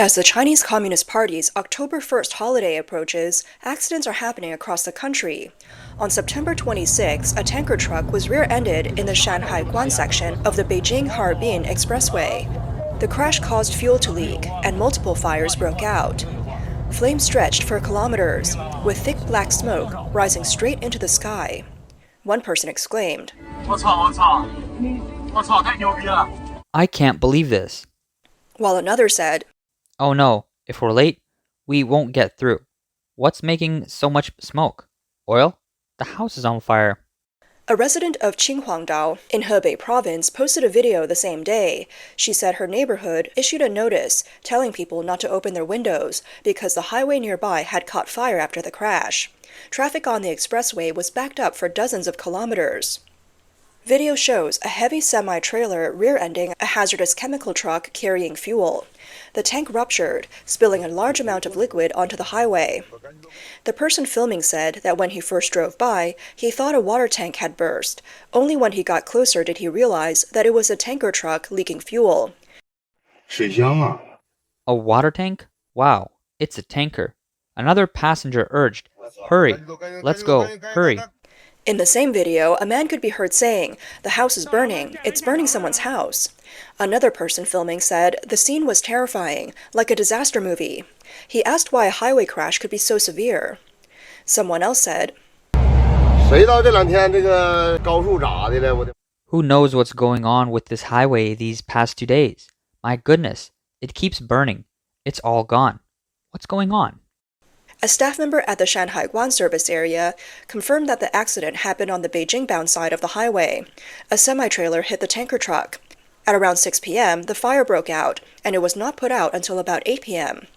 As the Chinese Communist Party's October 1st holiday approaches, accidents are happening across the country. On September 26, a tanker truck was rear-ended in the Shanhaiguan section of the Beijing-Harbin Expressway. The crash caused fuel to leak, and multiple fires broke out. Flames stretched for kilometers, with thick black smoke rising straight into the sky. One person exclaimed, "I can't believe this," while another said, "Oh no, if we're late, we won't get through. What's making so much smoke? Oil? The house is on fire." A resident of Qinghuangdao in Hebei province posted a video the same day. She said her neighborhood issued a notice telling people not to open their windows because the highway nearby had caught fire after the crash. Traffic on the expressway was backed up for dozens of kilometers. Video shows a heavy semi-trailer rear-ending a hazardous chemical truck carrying fuel. The tank ruptured, spilling a large amount of liquid onto the highway. The person filming said that when he first drove by, he thought a water tank had burst. Only when he got closer did he realize that it was a tanker truck leaking fuel. 水箱啊. A water tank? Wow, it's a tanker. Another passenger urged, "Hurry, let's go, hurry." In the same video, a man could be heard saying, "The house is burning, it's burning someone's house." Another person filming said the scene was terrifying, like a disaster movie. He asked why a highway crash could be so severe. Someone else said, "Who knows what's going on with this highway these past 2 days? My goodness, it keeps burning. It's all gone. What's going on?" A staff member at the Shanhaiguan service area confirmed that the accident happened on the Beijing-bound side of the highway. A semi-trailer hit the tanker truck. At around 6 p.m., the fire broke out, and it was not put out until about 8 p.m.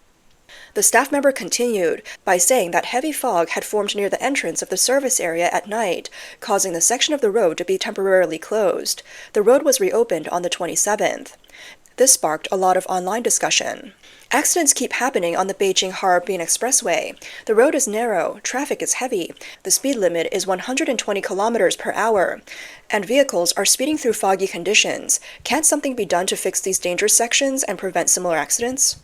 The staff member continued by saying that heavy fog had formed near the entrance of the service area at night, causing the section of the road to be temporarily closed. The road was reopened on the 27th. This sparked a lot of online discussion. Accidents keep happening on the Beijing-Harbin Expressway. The road is narrow, traffic is heavy, the speed limit is 120 kilometers per hour, and vehicles are speeding through foggy conditions. Can't something be done to fix these dangerous sections and prevent similar accidents?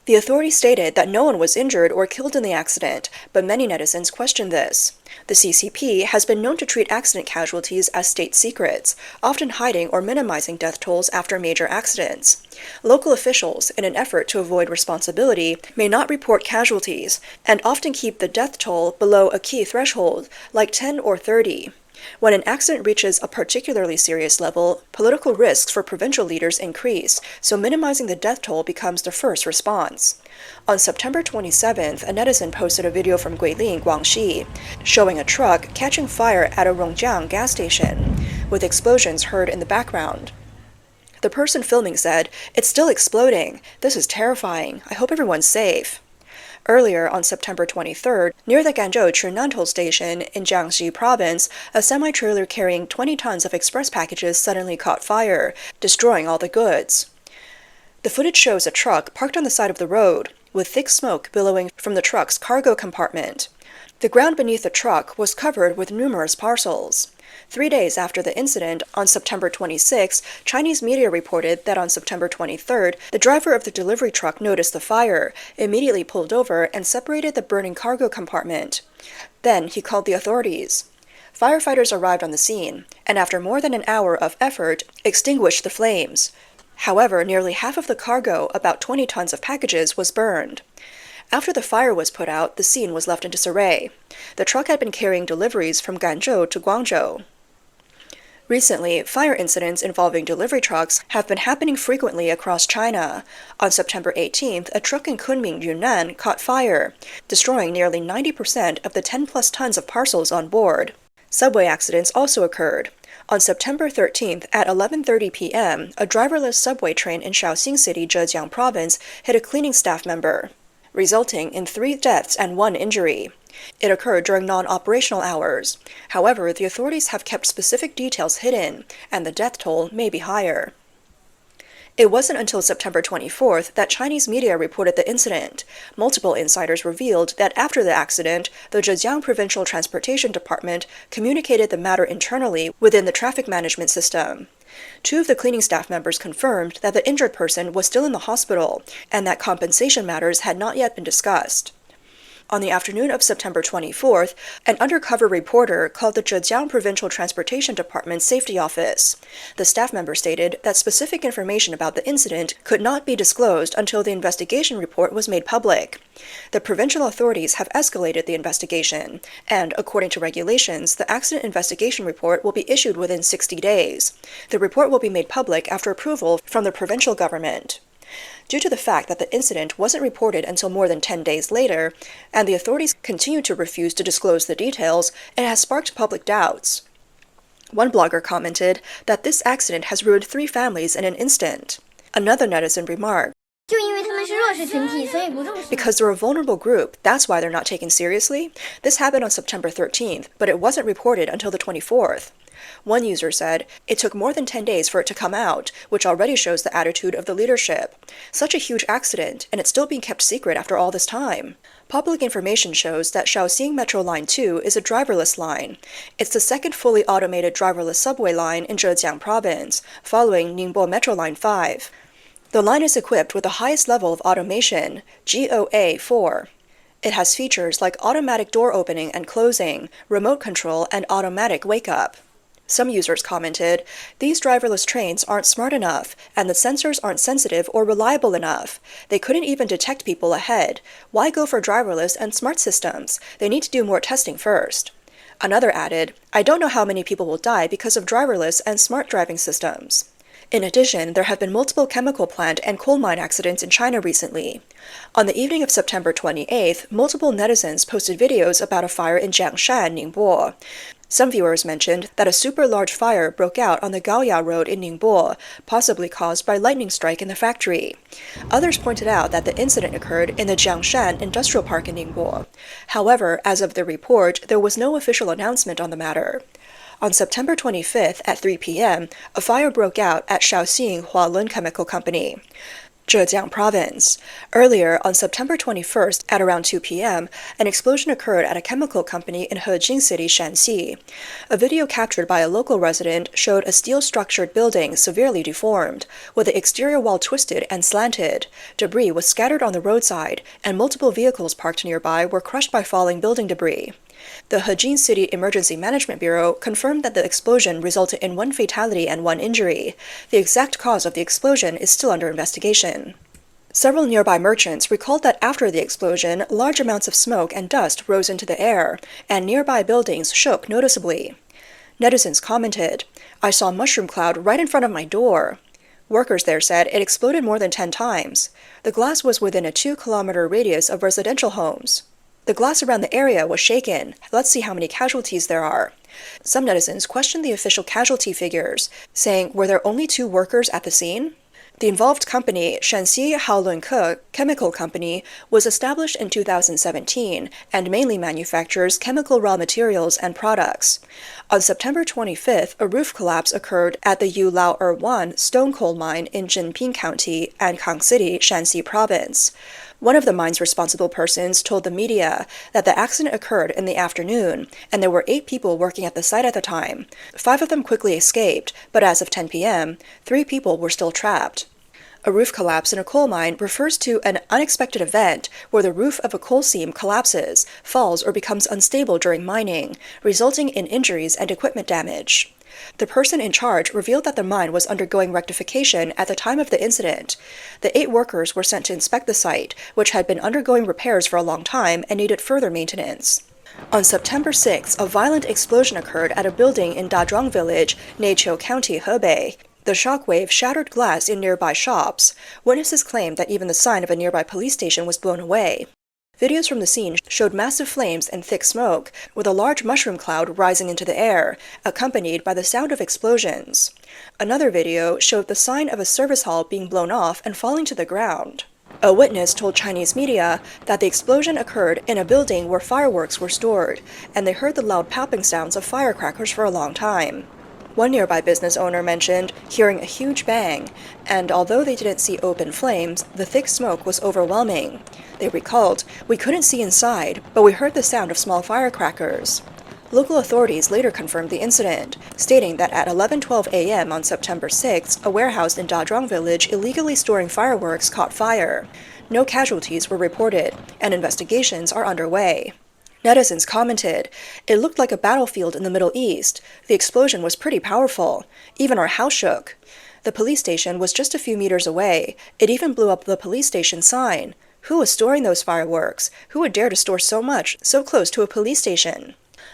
The authorities stated that no one was injured or killed in the accident, but many netizens questioned this. The CCP has been known to treat accident casualties as state secrets, often hiding or minimizing death tolls after major accidents. Local officials, in an effort to avoid responsibility, may not report casualties, and often keep the death toll below a key threshold, like 10 or 30. When an accident reaches a particularly serious level, political risks for provincial leaders increase, so minimizing the death toll becomes the first response. On September 27th, a netizen posted a video from Guilin, Guangxi, showing a truck catching fire at a Rongjiang gas station, with explosions heard in the background. The person filming said, "It's still exploding. This is terrifying. I hope everyone's safe." Earlier, on September 23rd, near the Ganzhou Chernantou station in Jiangxi province, a semi-trailer carrying 20 tons of express packages suddenly caught fire, destroying all the goods. The footage shows a truck parked on the side of the road, with thick smoke billowing from the truck's cargo compartment. The ground beneath the truck was covered with numerous parcels. 3 days after the incident, on September 26, Chinese media reported that on September 23rd, the driver of the delivery truck noticed the fire, immediately pulled over, and separated the burning cargo compartment. Then he called the authorities. Firefighters arrived on the scene, and after more than an hour of effort, extinguished the flames. However, nearly half of the cargo, about 20 tons of packages, was burned. After the fire was put out, the scene was left in disarray. The truck had been carrying deliveries from Ganzhou to Guangzhou. Recently, fire incidents involving delivery trucks have been happening frequently across China. On September 18th, a truck in Kunming, Yunnan, caught fire, destroying nearly 90% of the 10-plus tons of parcels on board. Subway accidents also occurred. On September 13th, at 11:30 p.m., a driverless subway train in Shaoxing City, Zhejiang Province, hit a cleaning staff member, resulting in 3 deaths and 1 injury. It occurred during non-operational hours. However, the authorities have kept specific details hidden, and the death toll may be higher. It wasn't until September 24th that Chinese media reported the incident. Multiple insiders revealed that after the accident, the Zhejiang Provincial Transportation Department communicated the matter internally within the traffic management system. Two of the cleaning staff members confirmed that the injured person was still in the hospital and that compensation matters had not yet been discussed. On the afternoon of September 24th, an undercover reporter called the Zhejiang Provincial Transportation Department's safety office. The staff member stated that specific information about the incident could not be disclosed until the investigation report was made public. The provincial authorities have escalated the investigation, and according to regulations, the accident investigation report will be issued within 60 days. The report will be made public after approval from the provincial government. Due to the fact that the incident wasn't reported until more than 10 days later, and the authorities continue to refuse to disclose the details, it has sparked public doubts. One blogger commented that this accident has ruined 3 families in an instant. Another netizen remarked, because they're a vulnerable group, that's why they're not taken seriously. This happened on September 13th, but it wasn't reported until the 24th. One user said, it took more than 10 days for it to come out, which already shows the attitude of the leadership. Such a huge accident, and it's still being kept secret after all this time. Public information shows that Shaoxing Metro Line 2 is a driverless line. It's the second fully automated driverless subway line in Zhejiang Province, following Ningbo Metro Line 5. The line is equipped with the highest level of automation, GOA4. It has features like automatic door opening and closing, remote control, and automatic wake-up. Some users commented, these driverless trains aren't smart enough, and the sensors aren't sensitive or reliable enough. They couldn't even detect people ahead. Why go for driverless and smart systems? They need to do more testing first. Another added, I don't know how many people will die because of driverless and smart driving systems. In addition, there have been multiple chemical plant and coal mine accidents in China recently. On the evening of September 28th, multiple netizens posted videos about a fire in Jiangshan, Ningbo. Some viewers mentioned that a super large fire broke out on the Gaoya Road in Ningbo, possibly caused by lightning strike in the factory. Others pointed out that the incident occurred in the Jiangshan Industrial Park in Ningbo. However, as of the report, there was no official announcement on the matter. On September 25th at 3 p.m., a fire broke out at Shaoxing Hualun Chemical Company, Zhejiang Province. Earlier, on September 21st at around 2 p.m., an explosion occurred at a chemical company in Hejing City, Shanxi. A video captured by a local resident showed a steel-structured building severely deformed, with the exterior wall twisted and slanted. Debris was scattered on the roadside, and multiple vehicles parked nearby were crushed by falling building debris. The Hejing City Emergency Management Bureau confirmed that the explosion resulted in 1 fatality and 1 injury. The exact cause of the explosion is still under investigation. Several nearby merchants recalled that after the explosion, large amounts of smoke and dust rose into the air, and nearby buildings shook noticeably. Netizens commented, I saw a mushroom cloud right in front of my door. Workers there said it exploded more than 10 times. The glass was within a 2-kilometer radius of residential homes. The glass around the area was shaken. Let's see how many casualties there are. Some netizens questioned the official casualty figures, saying, were there only 2 workers at the scene? The involved company, Shanxi Haolunke Chemical Company, was established in 2017 and mainly manufactures chemical raw materials and products. On September 25th, a roof collapse occurred at the Yulao 1 stone coal mine in Jinping County, Ankang City, Shanxi Province. One of the mine's responsible persons told the media that the accident occurred in the afternoon, and there were 8 people working at the site at the time. 5 of them quickly escaped, but as of 10 p.m., 3 people were still trapped. A roof collapse in a coal mine refers to an unexpected event where the roof of a coal seam collapses, falls, or becomes unstable during mining, resulting in injuries and equipment damage. The person in charge revealed that the mine was undergoing rectification at the time of the incident. The 8 workers were sent to inspect the site, which had been undergoing repairs for a long time and needed further maintenance. On September 6, a violent explosion occurred at a building in Dazhuang Village, Neiqiu County, Hebei. The shockwave shattered glass in nearby shops. Witnesses claimed that even the sign of a nearby police station was blown away. Videos from the scene showed massive flames and thick smoke, with a large mushroom cloud rising into the air, accompanied by the sound of explosions. Another video showed the sign of a service hall being blown off and falling to the ground. A witness told Chinese media that the explosion occurred in a building where fireworks were stored, and they heard the loud popping sounds of firecrackers for a long time. One nearby business owner mentioned hearing a huge bang, and although they didn't see open flames, the thick smoke was overwhelming. They recalled, we couldn't see inside, but we heard the sound of small firecrackers. Local authorities later confirmed the incident, stating that at 11:12 a.m. on September 6, a warehouse in Dazhuang village illegally storing fireworks caught fire. No casualties were reported, and investigations are underway. Netizens commented, "It looked like a battlefield in the Middle East. The explosion was pretty powerful. Even our house shook. The police station was just a few meters away. It even blew up the police station sign. Who was storing those fireworks? Who would dare to store so much so close to a police station?"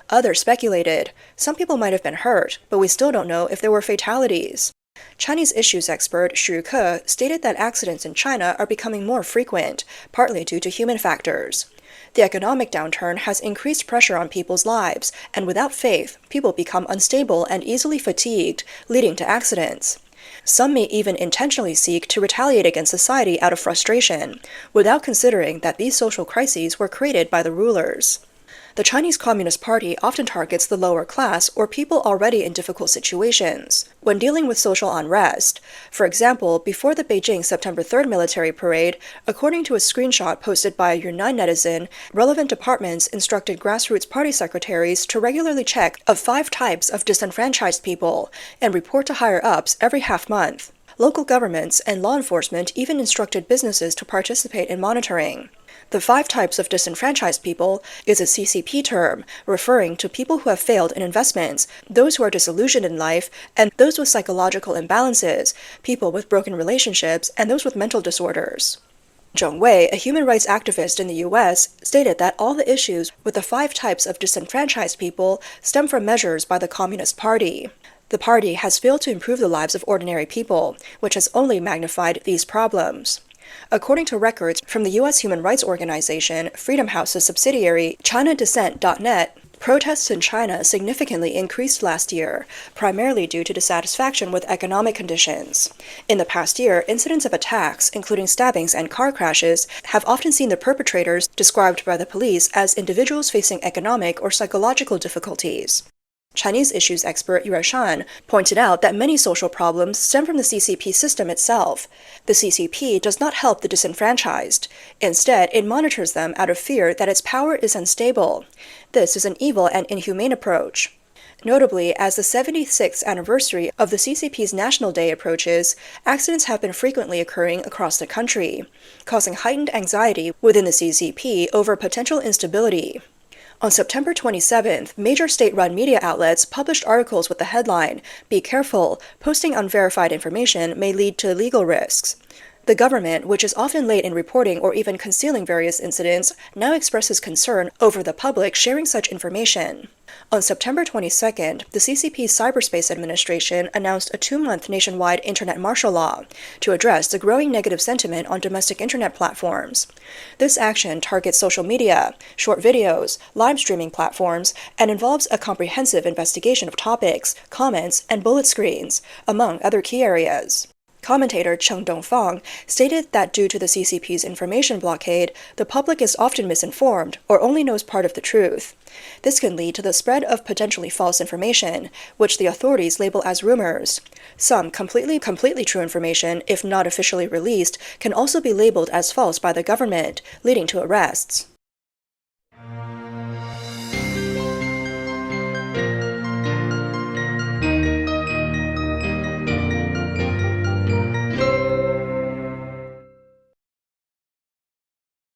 Others speculated, "Some people might have been hurt, but we still don't know if there were fatalities." Chinese issues expert Xu Ke stated that accidents in China are becoming more frequent, partly due to human factors. The economic downturn has increased pressure on people's lives, and without faith, people become unstable and easily fatigued, leading to accidents. Some may even intentionally seek to retaliate against society out of frustration, without considering that these social crises were created by the rulers. The Chinese Communist Party often targets the lower class or people already in difficult situations when dealing with social unrest. For example, before the Beijing September 3rd military parade, according to a screenshot posted by a Yunnan netizen, relevant departments instructed grassroots party secretaries to regularly check of 5 types of disenfranchised people and report to higher-ups every half-month. Local governments and law enforcement even instructed businesses to participate in monitoring. The 5 types of disenfranchised people is a CCP term, referring to people who have failed in investments, those who are disillusioned in life, and those with psychological imbalances, people with broken relationships, and those with mental disorders. Zheng Wei, a human rights activist in the U.S., stated that all the issues with the 5 types of disenfranchised people stem from measures by the Communist Party. The party has failed to improve the lives of ordinary people, which has only magnified these problems. According to records from the U.S. human rights organization Freedom House's subsidiary ChinaDissent.net, protests in China significantly increased last year, primarily due to dissatisfaction with economic conditions. In the past year, incidents of attacks, including stabbings and car crashes, have often seen the perpetrators described by the police as individuals facing economic or psychological difficulties. Chinese issues expert Yue Shan pointed out that many social problems stem from the CCP system itself. The CCP does not help the disenfranchised. Instead, it monitors them out of fear that its power is unstable. This is an evil and inhumane approach. Notably, as the 76th anniversary of the CCP's National Day approaches, accidents have been frequently occurring across the country, causing heightened anxiety within the CCP over potential instability. On September 27th, major state-run media outlets published articles with the headline, "Be careful, posting unverified information may lead to legal risks." The government, which is often late in reporting or even concealing various incidents, now expresses concern over the public sharing such information. On September 22nd, the CCP's Cyberspace Administration announced a 2-month nationwide internet martial law to address the growing negative sentiment on domestic internet platforms. This action targets social media, short videos, live streaming platforms, and involves a comprehensive investigation of topics, comments, and bullet screens, among other key areas. Commentator Cheng Dongfang stated that due to the CCP's information blockade, the public is often misinformed or only knows part of the truth. This can lead to the spread of potentially false information, which the authorities label as rumors. Some completely true information, if not officially released, can also be labeled as false by the government, leading to arrests.